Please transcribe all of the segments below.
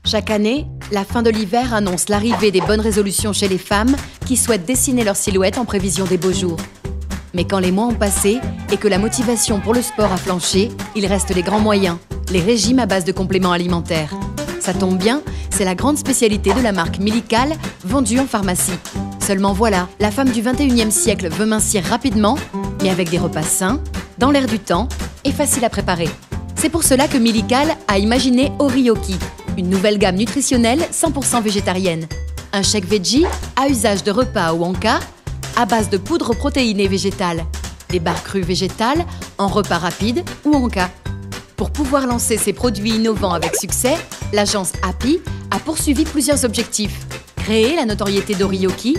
Chaque année, la fin de l'hiver annonce l'arrivée des bonnes résolutions chez les femmes qui souhaitent dessiner leur silhouette en prévision des beaux jours. Mais quand les mois ont passé et que la motivation pour le sport a flanché, il reste les grands moyens, les régimes à base de compléments alimentaires. Ça tombe bien, c'est la grande spécialité de la marque Milical, vendue en pharmacie. Seulement voilà, la femme du 21e siècle veut mincir rapidement, mais avec des repas sains, dans l'air du temps et faciles à préparer. C'est pour cela que Milical a imaginé Orioki, une nouvelle gamme nutritionnelle 100% végétarienne. Un shake veggie à usage de repas ou en cas, à base de poudre protéinée végétale. Des barres crues végétales en repas rapides ou en cas. Pour pouvoir lancer ces produits innovants avec succès, l'agence Happy a poursuivi plusieurs objectifs. Créer la notoriété d'Orioki,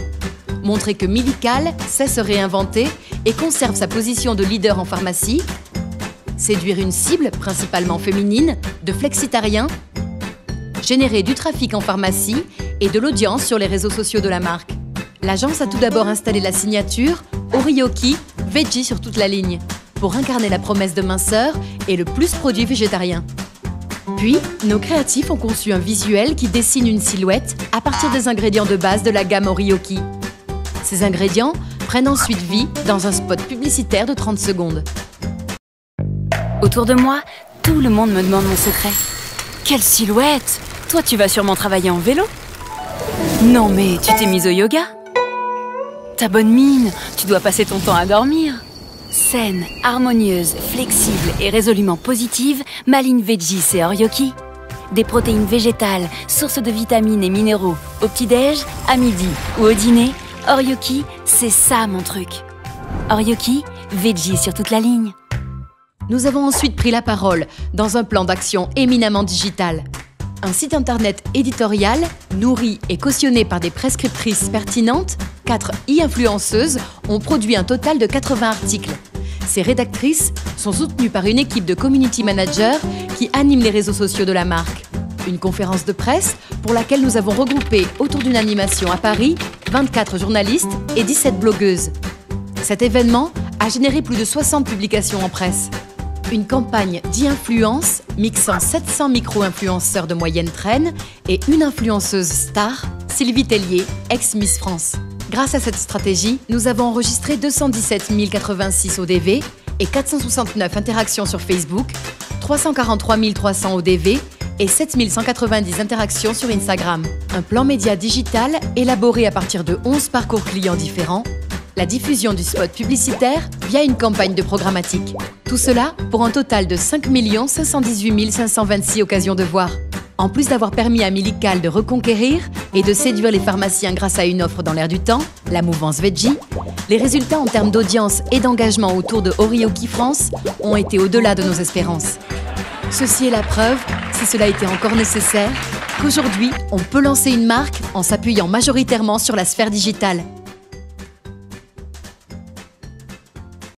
montrer que Milical sait se réinventer et conserve sa position de leader en pharmacie, séduire une cible, principalement féminine, de flexitariens, générer du trafic en pharmacie et de l'audience sur les réseaux sociaux de la marque. L'agence a tout d'abord installé la signature Orioki Veggie sur toute la ligne, pour incarner la promesse de minceur et le plus produit végétarien. Puis, nos créatifs ont conçu un visuel qui dessine une silhouette à partir des ingrédients de base de la gamme Orioki. Ces ingrédients prennent ensuite vie dans un spot publicitaire de 30 secondes. Autour de moi, tout le monde me demande mon secret. Quelle silhouette! Toi, tu vas sûrement travailler en vélo? Non, mais tu t'es mise au yoga? Ta bonne mine, tu dois passer ton temps à dormir. Saine, harmonieuse, flexible et résolument positive, ma ligne Veggie, c'est Orioki. Des protéines végétales, source de vitamines et minéraux, au petit-déj, à midi ou au dîner, Orioki, c'est ça mon truc. Orioki, Veggie sur toute la ligne. Nous avons ensuite pris la parole dans un plan d'action éminemment digital. Un site internet éditorial, nourri et cautionné par des prescriptrices pertinentes, 4 e-influenceuses ont produit un total de 80 articles. Ces rédactrices sont soutenues par une équipe de community managers qui animent les réseaux sociaux de la marque. Une conférence de presse pour laquelle nous avons regroupé autour d'une animation à Paris 24 journalistes et 17 blogueuses. Cet événement a généré plus de 60 publications en presse. Une campagne d'e-influence mixant 700 micro-influenceurs de moyenne traîne et une influenceuse star, Sylvie Tellier, ex-Miss France. Grâce à cette stratégie, nous avons enregistré 217 086 ODV et 469 interactions sur Facebook, 343 300 ODV et 7 190 interactions sur Instagram. Un plan média digital élaboré à partir de 11 parcours clients différents, la diffusion du spot publicitaire via une campagne de programmatique. Tout cela pour un total de 5 518 526 occasions de voir. En plus d'avoir permis à Milical de reconquérir et de séduire les pharmaciens grâce à une offre dans l'air du temps, la mouvance Veggie, les résultats en termes d'audience et d'engagement autour de Orioki France ont été au-delà de nos espérances. Ceci est la preuve, si cela était encore nécessaire, qu'aujourd'hui, on peut lancer une marque en s'appuyant majoritairement sur la sphère digitale.